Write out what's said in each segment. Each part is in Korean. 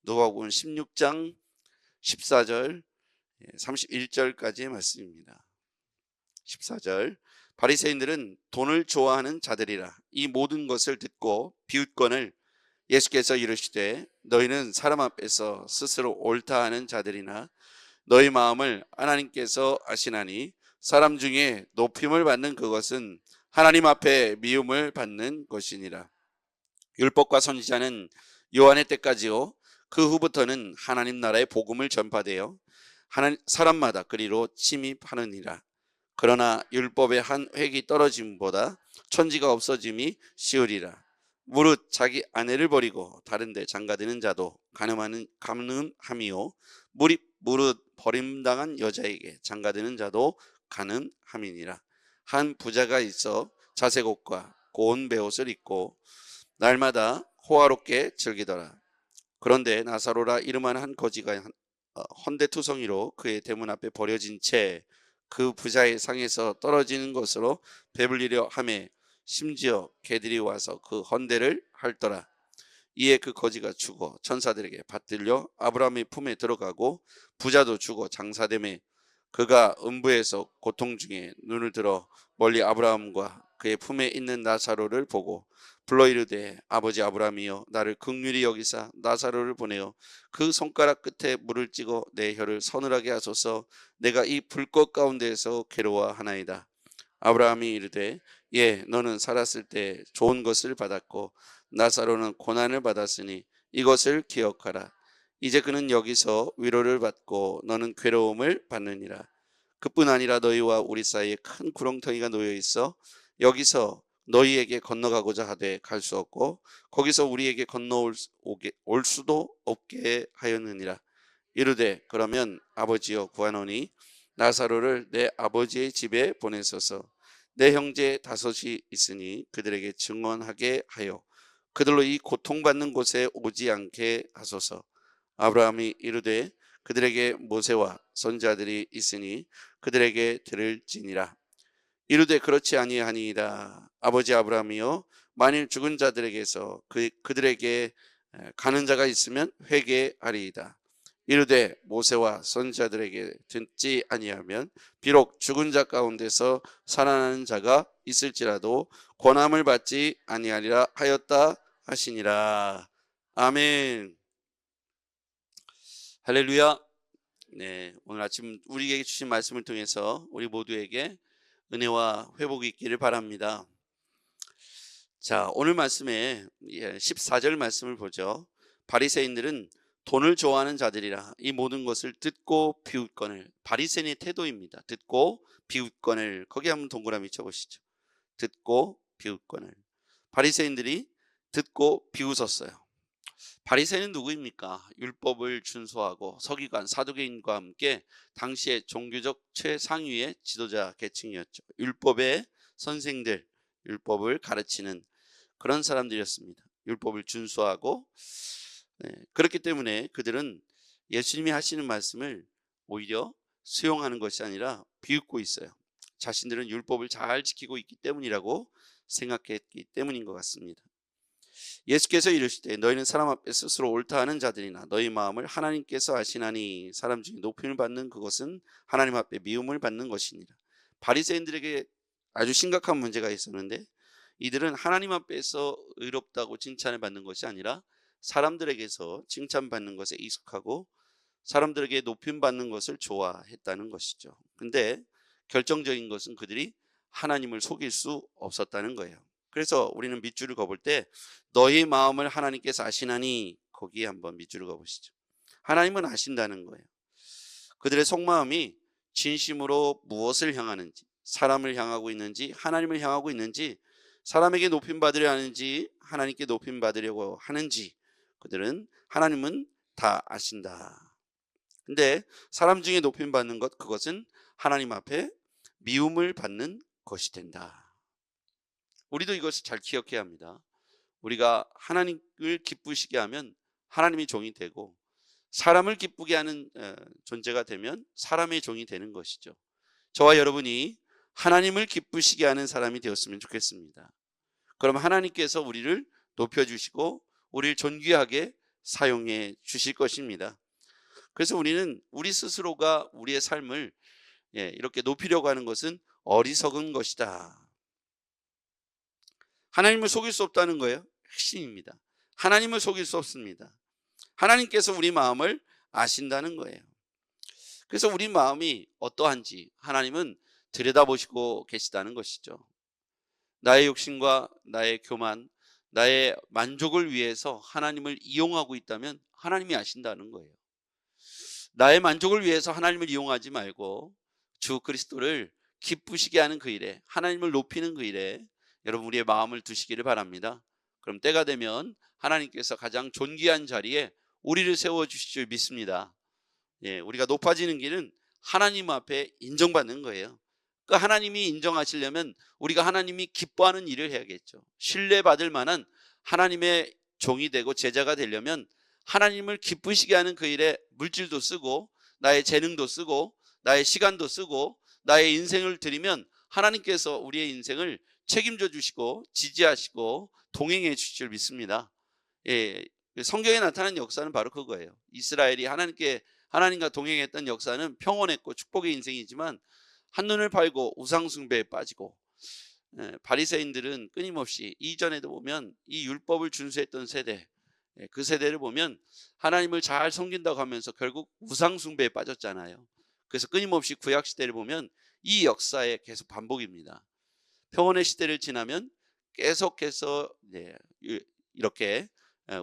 누가복음 16장 14절 31절까지의 말씀입니다. 14절 바리새인들은 돈을 좋아하는 자들이라. 이 모든 것을 듣고 비웃건을 예수께서 이르시되 너희는 사람 앞에서 스스로 옳다 하는 자들이나 너희 마음을 하나님께서 아시나니 사람 중에 높임을 받는 그것은 하나님 앞에 미움을 받는 것이니라. 율법과 선지자는 요한의 때까지요 그 후부터는 하나님 나라의 복음을 전파되어 사람마다 그리로 침입하느니라. 그러나 율법의 한 획이 떨어짐보다 천지가 없어짐이 쉬우리라. 무릇 자기 아내를 버리고 다른 데 장가드는 자도 가늠함이요 무릇 버림당한 여자에게 장가드는 자도 가늠함이니라. 한 부자가 있어 자색 옷과 고운 베옷을 입고 날마다 호화롭게 즐기더라. 그런데 나사로라 이름하는 한 거지가 헌데투성이로 그의 대문 앞에 버려진 채 그 부자의 상에서 떨어지는 것으로 배불리려 하매 심지어 개들이 와서 그 헌데를 핥더라. 이에 그 거지가 죽어 천사들에게 받들려 아브라함의 품에 들어가고 부자도 죽어 장사되매 그가 음부에서 고통 중에 눈을 들어 멀리 아브라함과 그의 품에 있는 나사로를 보고 불러 이르되 아버지 아브라함이여 나를 긍휼히 여기사 나사로를 보내어 그 손가락 끝에 물을 찍어 내 혀를 서늘하게 하소서. 내가 이 불꽃 가운데에서 괴로워하나이다. 아브라함이 이르되 예 너는 살았을 때 좋은 것을 받았고 나사로는 고난을 받았으니 이것을 기억하라. 이제 그는 여기서 위로를 받고 너는 괴로움을 받느니라. 그뿐 아니라 너희와 우리 사이에 큰 구렁텅이가 놓여 있어 여기서 너희에게 건너가고자 하되 갈 수 없고 거기서 우리에게 건너올 올 수도 없게 하였느니라. 이르되 그러면 아버지여 구하노니 나사로를 내 아버지의 집에 보내소서. 내 형제 다섯이 있으니 그들에게 증언하게 하여 그들로 이 고통받는 곳에 오지 않게 하소서. 아브라함이 이르되 그들에게 모세와 선지자들이 있으니 그들에게 들을지니라. 이르되 그렇지 아니하니이다. 아버지 아브라함이여 만일 죽은 자들에게서 그들에게 가는 자가 있으면 회개하리이다. 이르되 모세와 선지자들에게 듣지 아니하면 비록 죽은 자 가운데서 살아나는 자가 있을지라도 권함을 받지 아니하리라 하였다 하시니라. 아멘. 할렐루야. 네, 오늘 아침 우리에게 주신 말씀을 통해서 우리 모두에게 은혜와 회복이 있기를 바랍니다. 자, 오늘 말씀에 14절 말씀을 보죠. 바리새인들은 돈을 좋아하는 자들이라 이 모든 것을 듣고 비웃거늘. 바리새인의 태도입니다. 듣고 비웃거늘. 거기 한번 동그라미 쳐보시죠. 듣고 비웃거늘. 바리새인들이 듣고 비웃었어요. 바리새인은 누구입니까? 율법을 준수하고 서기관, 사두개인과 함께 당시의 종교적 최상위의 지도자 계층이었죠. 율법의 선생들, 율법을 가르치는 그런 사람들이었습니다. 율법을 준수하고 그렇기 때문에 그들은 예수님이 하시는 말씀을 오히려 수용하는 것이 아니라 비웃고 있어요. 자신들은 율법을 잘 지키고 있기 때문이라고 생각했기 때문인 것 같습니다. 예수께서 이르시되 너희는 사람 앞에 스스로 옳다 하는 자들이나 너희 마음을 하나님께서 아시나니 사람 중에 높임을 받는 그것은 하나님 앞에 미움을 받는 것이니라. 바리새인들에게 아주 심각한 문제가 있었는데 이들은 하나님 앞에서 의롭다고 칭찬을 받는 것이 아니라 사람들에게서 칭찬받는 것에 익숙하고 사람들에게 높임 받는 것을 좋아했다는 것이죠. 근데 결정적인 것은 그들이 하나님을 속일 수 없었다는 거예요. 그래서 우리는 밑줄을 그어볼 때 너희 마음을 하나님께서 아시나니 거기에 한번 밑줄을 그어보시죠. 하나님은 아신다는 거예요. 그들의 속마음이 진심으로 무엇을 향하는지, 사람을 향하고 있는지, 하나님을 향하고 있는지, 사람에게 높임 받으려 하는지, 하나님께 높임 받으려고 하는지 그들은 하나님은 다 아신다. 근데 사람 중에 높임 받는 것, 그것은 하나님 앞에 미움을 받는 것이 된다. 우리도 이것을 잘 기억해야 합니다. 우리가 하나님을 기쁘시게 하면 하나님의 종이 되고 사람을 기쁘게 하는 존재가 되면 사람의 종이 되는 것이죠. 저와 여러분이 하나님을 기쁘시게 하는 사람이 되었으면 좋겠습니다. 그럼 하나님께서 우리를 높여주시고 우리를 존귀하게 사용해 주실 것입니다. 그래서 우리는 우리 스스로가 우리의 삶을 이렇게 높이려고 하는 것은 어리석은 것이다. 하나님을 속일 수 없다는 거예요. 핵심입니다. 하나님을 속일 수 없습니다. 하나님께서 우리 마음을 아신다는 거예요. 그래서 우리 마음이 어떠한지 하나님은 들여다보시고 계시다는 것이죠. 나의 욕심과 나의 교만, 나의 만족을 위해서 하나님을 이용하고 있다면 하나님이 아신다는 거예요. 나의 만족을 위해서 하나님을 이용하지 말고 주 그리스도를 기쁘시게 하는 그 일에, 하나님을 높이는 그 일에 여러분 우리의 마음을 두시기를 바랍니다. 그럼 때가 되면 하나님께서 가장 존귀한 자리에 우리를 세워주실 줄 믿습니다. 우리가 높아지는 길은 하나님 앞에 인정받는 거예요. 그 하나님이 인정하시려면 우리가 하나님이 기뻐하는 일을 해야겠죠. 신뢰받을 만한 하나님의 종이 되고 제자가 되려면 하나님을 기쁘시게 하는 그 일에 물질도 쓰고 나의 재능도 쓰고 나의 시간도 쓰고 나의 인생을 드리면 하나님께서 우리의 인생을 책임져 주시고 지지하시고 동행해 주실 줄 믿습니다. 성경에 나타난 역사는 바로 그거예요. 이스라엘이 하나님과 동행했던 역사는 평온했고 축복의 인생이지만 한눈을 팔고 우상 숭배에 빠지고, 바리새인들은 끊임없이 이전에도 보면 이 율법을 준수했던 세대, 그 세대를 보면 하나님을 잘 섬긴다고 하면서 결국 우상 숭배에 빠졌잖아요. 그래서 끊임없이 구약 시대를 보면 이 역사에 계속 반복입니다. 평온의 시대를 지나면 계속해서 이렇게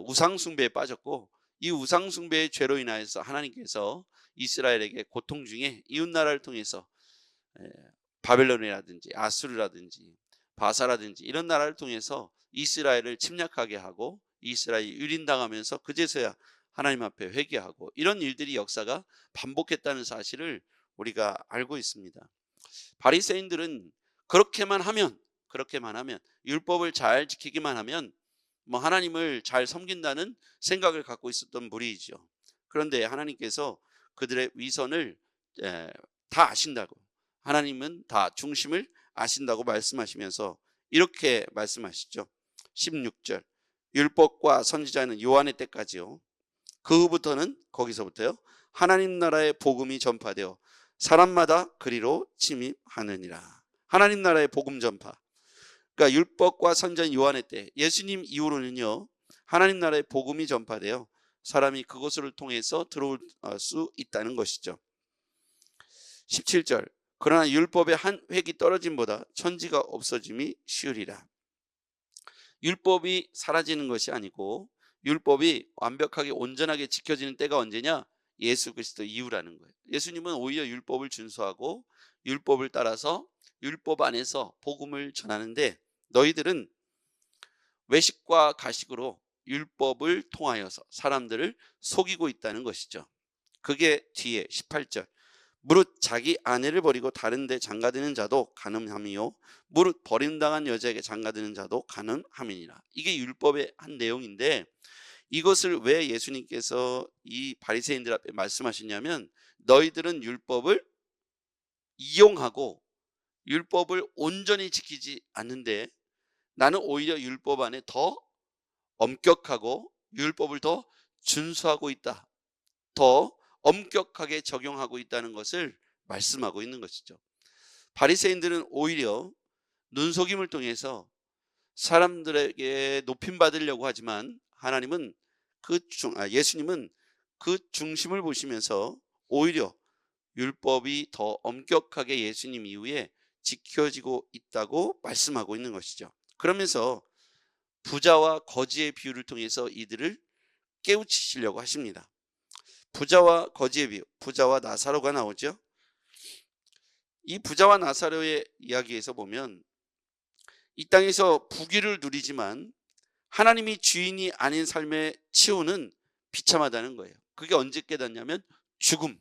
우상 숭배에 빠졌고, 이 우상 숭배의 죄로 인하여서 하나님께서 이스라엘에게 고통 중에 이웃 나라를 통해서 바벨론이라든지 아수르라든지 바사라든지 이런 나라를 통해서 이스라엘을 침략하게 하고 이스라엘이 유린당하면서 그제서야 하나님 앞에 회개하고, 이런 일들이 역사가 반복했다는 사실을 우리가 알고 있습니다. 바리새인들은 그렇게만 하면 율법을 잘 지키기만 하면 하나님을 잘 섬긴다는 생각을 갖고 있었던 무리이죠. 그런데 하나님께서 그들의 위선을 다 아신다고, 하나님은 다 중심을 아신다고 말씀하시면서 이렇게 말씀하시죠. 16절, 율법과 선지자는 요한의 때까지요. 그 후부터는, 거기서부터요, 하나님 나라의 복음이 전파되어 사람마다 그리로 침입하느니라. 하나님 나라의 복음 전파, 그러니까 율법과 선지자 요한의 때, 예수님 이후로는요, 하나님 나라의 복음이 전파되어 사람이 그것을 통해서 들어올 수 있다는 것이죠. 17절, 그러나 율법의 한 획이 떨어짐보다 천지가 없어짐이 쉬우리라. 율법이 사라지는 것이 아니고 율법이 완벽하게 온전하게 지켜지는 때가 언제냐? 예수 그리스도 이후라는 거예요. 예수님은 오히려 율법을 준수하고 율법을 따라서 율법 안에서 복음을 전하는데, 너희들은 외식과 가식으로 율법을 통하여서 사람들을 속이고 있다는 것이죠. 그게 뒤에 18절, 무릇 자기 아내를 버리고 다른 데 장가드는 자도 간음함이요 무릇 버림당한 여자에게 장가드는 자도 간음함이니라. 이게 율법의 한 내용인데, 이것을 왜 예수님께서 이 바리새인들 앞에 말씀하시냐면, 너희들은 율법을 이용하고 율법을 온전히 지키지 않는데 나는 오히려 율법 안에 더 엄격하고 율법을 더 준수하고 있다, 더 엄격하게 적용하고 있다는 것을 말씀하고 있는 것이죠. 바리새인들은 오히려 눈속임을 통해서 사람들에게 높임 받으려고 하지만 예수님은 그 중심을 보시면서 오히려 율법이 더 엄격하게 예수님 이후에 지켜지고 있다고 말씀하고 있는 것이죠. 그러면서 부자와 거지의 비유를 통해서 이들을 깨우치시려고 하십니다. 부자와 거지의 비유, 부자와 나사로가 나오죠. 이 부자와 나사로의 이야기에서 보면 이 땅에서 부귀를 누리지만 하나님이 주인이 아닌 삶의 치유는 비참하다는 거예요. 그게 언제 깨닫냐면 죽음.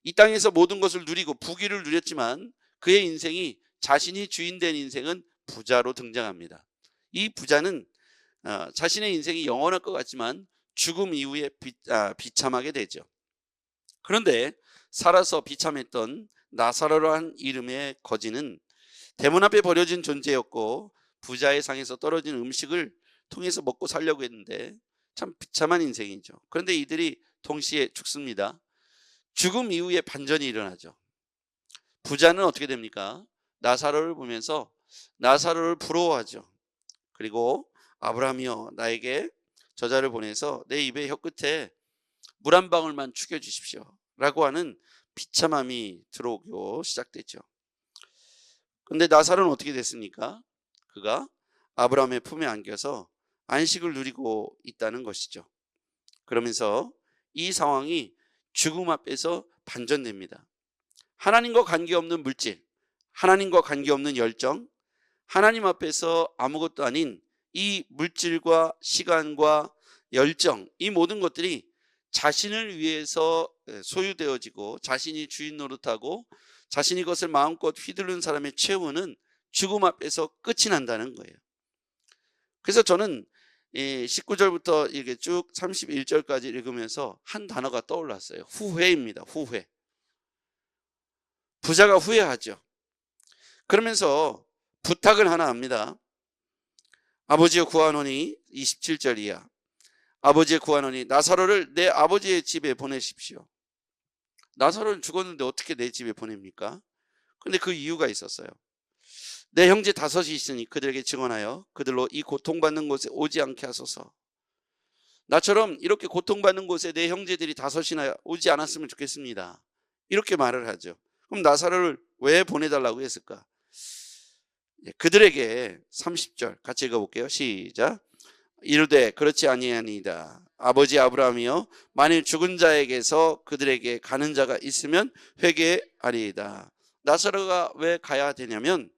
이 땅에서 모든 것을 누리고 부귀를 누렸지만 그의 인생이, 자신이 주인된 인생은 부자로 등장합니다. 이 부자는 자신의 인생이 영원할 것 같지만 죽음 이후에 비참하게 되죠. 그런데 살아서 비참했던 나사로라는 이름의 거지는 대문 앞에 버려진 존재였고 부자의 상에서 떨어진 음식을 통해서 먹고 살려고 했는데 참 비참한 인생이죠. 그런데 이들이 동시에 죽습니다. 죽음 이후에 반전이 일어나죠. 부자는 어떻게 됩니까? 나사로를 보면서 나사로를 부러워하죠. 그리고 아브라함이여 나에게 저자를 보내서 내 입의 혀끝에 물 한 방울만 죽여주십시오 라고 하는 비참함이 들어오고 시작됐죠. 근데 나사로는 어떻게 됐습니까? 그가 아브라함의 품에 안겨서 안식을 누리고 있다는 것이죠. 그러면서 이 상황이 죽음 앞에서 반전됩니다. 하나님과 관계없는 물질, 하나님과 관계없는 열정, 하나님 앞에서 아무것도 아닌 이 물질과 시간과 열정, 이 모든 것들이 자신을 위해서 소유되어지고 자신이 주인 노릇하고 자신이 그것을 마음껏 휘두른 사람의 최후는 죽음 앞에서 끝이 난다는 거예요. 그래서 저는 19절부터 이렇게 쭉 31절까지 읽으면서 한 단어가 떠올랐어요. 후회입니다. 후회. 부자가 후회하죠. 그러면서 부탁을 하나 합니다. 아버지여 구하노니 27절 이하. 아버지의 구하노니 나사로를 내 아버지의 집에 보내십시오. 나사로는 죽었는데 어떻게 내 집에 보냅니까? 근데 그 이유가 있었어요. 내 형제 5이 있으니 그들에게 증언하여 그들로 이 고통받는 곳에 오지 않게 하소서. 나처럼 이렇게 고통받는 곳에 내 형제들이 5이나 오지 않았으면 좋겠습니다. 이렇게 말을 하죠. 그럼 나사로를 왜 보내달라고 했을까? 그들에게 30절 같이 읽어볼게요. 시작. 이르되 그렇지 아니하니이다. 아버지 아브라함이여 만일 죽은 자에게서 그들에게 가는 자가 있으면 회개하리이다. 나사로가 왜 가야 되냐면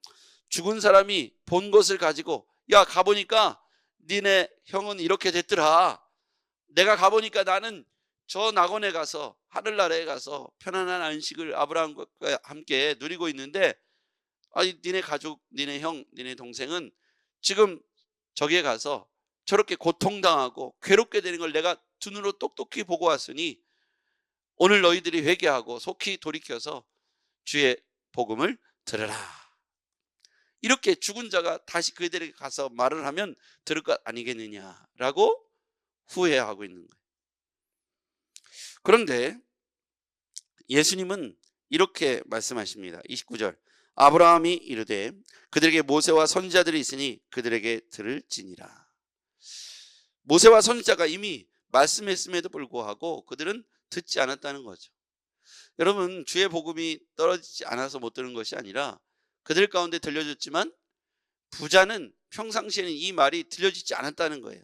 죽은 사람이 본 것을 가지고 야 가보니까 니네 형은 이렇게 됐더라. 내가 가보니까 나는 저 낙원에 가서 하늘나라에 가서 편안한 안식을 아브라함과 함께 누리고 있는데 아니 니네 가족, 니네 형, 니네 동생은 지금 저기에 가서 저렇게 고통당하고 괴롭게 되는 걸 내가 두 눈으로 똑똑히 보고 왔으니 오늘 너희들이 회개하고 속히 돌이켜서 주의 복음을 들으라. 이렇게 죽은 자가 다시 그들에게 가서 말을 하면 들을 것 아니겠느냐라고 후회하고 있는 거예요. 그런데 예수님은 이렇게 말씀하십니다. 29절 아브라함이 이르되 그들에게 모세와 선지자들이 있으니 그들에게 들을지니라. 모세와 선지자가 이미 말씀했음에도 불구하고 그들은 듣지 않았다는 거죠. 여러분 주의 복음이 떨어지지 않아서 못 들은 것이 아니라 그들 가운데 들려졌지만 부자는 평상시에는 이 말이 들려지지 않았다는 거예요.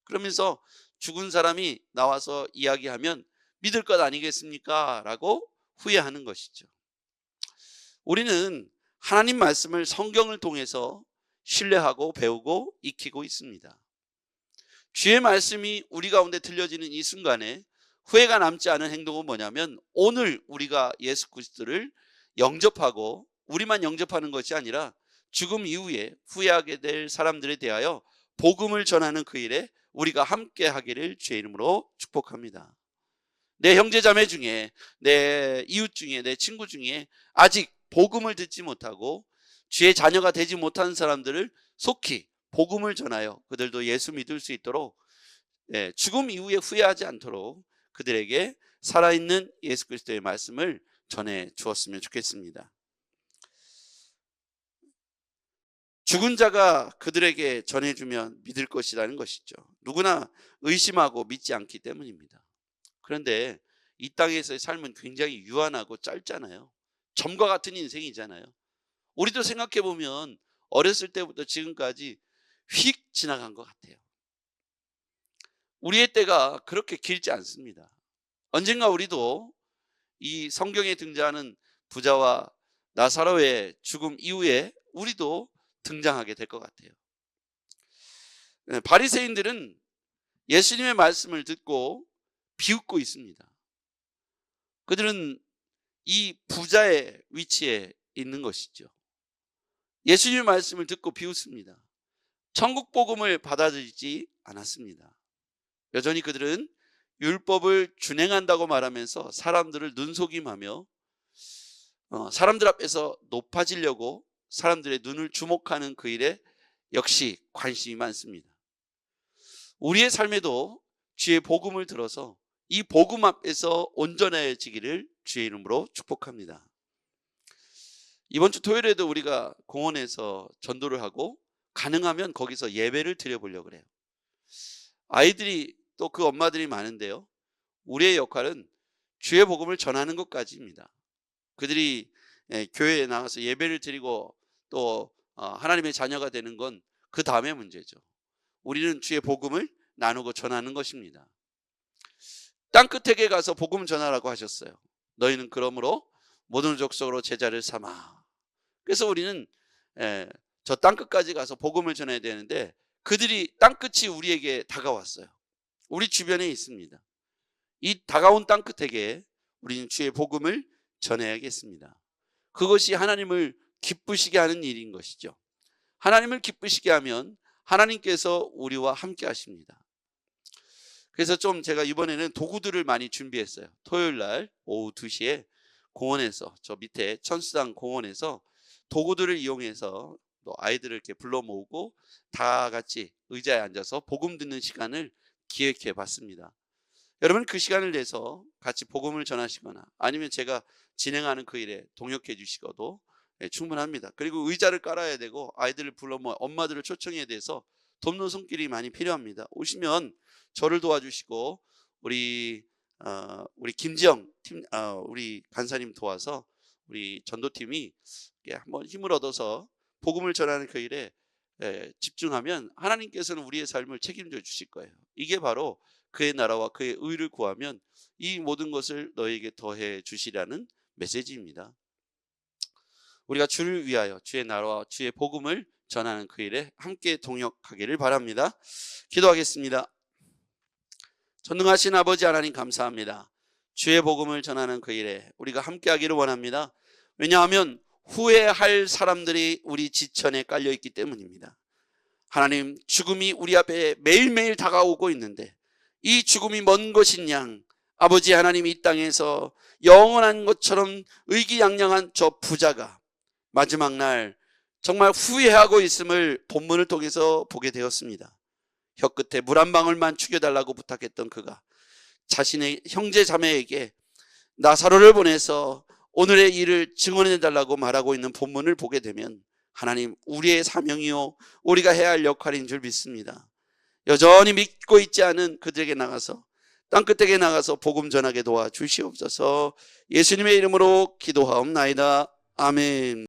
그러면서 죽은 사람이 나와서 이야기하면 믿을 것 아니겠습니까? 라고 후회하는 것이죠. 우리는 하나님 말씀을 성경을 통해서 신뢰하고 배우고 익히고 있습니다. 주의 말씀이 우리 가운데 들려지는 이 순간에 후회가 남지 않은 행동은 뭐냐면 오늘 우리가 예수 그리스도를 영접하고 우리만 영접하는 것이 아니라 죽음 이후에 후회하게 될 사람들에 대하여 복음을 전하는 그 일에 우리가 함께 하기를 주의 이름으로 축복합니다. 내 형제자매 중에 내 이웃 중에 내 친구 중에 아직 복음을 듣지 못하고 주의 자녀가 되지 못한 사람들을 속히 복음을 전하여 그들도 예수 믿을 수 있도록 죽음 이후에 후회하지 않도록 그들에게 살아있는 예수 그리스도의 말씀을 전해 주었으면 좋겠습니다. 죽은 자가 그들에게 전해주면 믿을 것이라는 것이죠. 누구나 의심하고 믿지 않기 때문입니다. 그런데 이 땅에서의 삶은 굉장히 유한하고 짧잖아요. 점과 같은 인생이잖아요. 우리도 생각해보면 어렸을 때부터 지금까지 휙 지나간 것 같아요. 우리의 때가 그렇게 길지 않습니다. 언젠가 우리도 이 성경에 등장하는 부자와 나사로의 죽음 이후에 우리도 등장하게 될 것 같아요. 바리새인들은 예수님의 말씀을 듣고 비웃고 있습니다. 그들은 이 부자의 위치에 있는 것이죠. 예수님의 말씀을 듣고 비웃습니다. 천국 복음을 받아들이지 않았습니다. 여전히 그들은 율법을 준행한다고 말하면서 사람들을 눈속임하며 사람들 앞에서 높아지려고 사람들의 눈을 주목하는 그 일에 역시 관심이 많습니다. 우리의 삶에도 주의 복음을 들어서 이 복음 앞에서 온전해지기를 주의 이름으로 축복합니다. 이번 주 토요일에도 우리가 공원에서 전도를 하고 가능하면 거기서 예배를 드려보려고 그래요. 아이들이 또 그 엄마들이 많은데요. 우리의 역할은 주의 복음을 전하는 것까지입니다. 그들이 교회에 나가서 예배를 드리고 또 하나님의 자녀가 되는 건 그 다음의 문제죠. 우리는 주의 복음을 나누고 전하는 것입니다. 땅끝에게 가서 복음 전하라고 하셨어요. 너희는 그러므로 모든 족속으로 제자를 삼아. 그래서 우리는 저 땅끝까지 가서 복음을 전해야 되는데 그들이 땅끝이 우리에게 다가왔어요. 우리 주변에 있습니다. 이 다가온 땅끝에게 우리는 주의 복음을 전해야겠습니다. 그것이 하나님을 기쁘시게 하는 일인 것이죠. 하나님을 기쁘시게 하면 하나님께서 우리와 함께 하십니다. 그래서 좀 제가 이번에는 도구들을 많이 준비했어요. 토요일 날 오후 2시에 공원에서, 저 밑에 천수당 공원에서 도구들을 이용해서 또 아이들을 이렇게 불러 모으고 다 같이 의자에 앉아서 복음 듣는 시간을 기획해 봤습니다. 여러분 그 시간을 내서 같이 복음을 전하시거나 아니면 제가 진행하는 그 일에 동역해 주시고도 충분합니다. 그리고 의자를 깔아야 되고 아이들을 불러 모아 엄마들을 초청해야 돼서 돕는 손길이 많이 필요합니다. 오시면 저를 도와주시고 우리 김지영 팀, 우리 간사님 도와서 우리 전도팀이 한번 힘을 얻어서 복음을 전하는 그 일에 집중하면 하나님께서는 우리의 삶을 책임져 주실 거예요. 이게 바로 그의 나라와 그의 의를 구하면 이 모든 것을 너에게 더해 주시라는 메시지입니다. 우리가 주를 위하여 주의 나라와 주의 복음을 전하는 그 일에 함께 동역하기를 바랍니다. 기도하겠습니다. 전능하신 아버지 하나님 감사합니다. 주의 복음을 전하는 그 일에 우리가 함께 하기를 원합니다. 왜냐하면 후회할 사람들이 우리 지천에 깔려있기 때문입니다. 하나님, 죽음이 우리 앞에 매일매일 다가오고 있는데 이 죽음이 먼 것인 양 아버지 하나님 이 땅에서 영원한 것처럼 의기양양한 저 부자가 마지막 날 정말 후회하고 있음을 본문을 통해서 보게 되었습니다. 혀끝에 물 한 방울만 죽여달라고 부탁했던 그가 자신의 형제 자매에게 나사로를 보내서 오늘의 일을 증언해달라고 말하고 있는 본문을 보게 되면 하나님, 우리의 사명이요 우리가 해야 할 역할인 줄 믿습니다. 여전히 믿고 있지 않은 그들에게 나가서 땅끝에게 나가서 복음 전하게 도와주시옵소서. 예수님의 이름으로 기도하옵나이다. 아멘.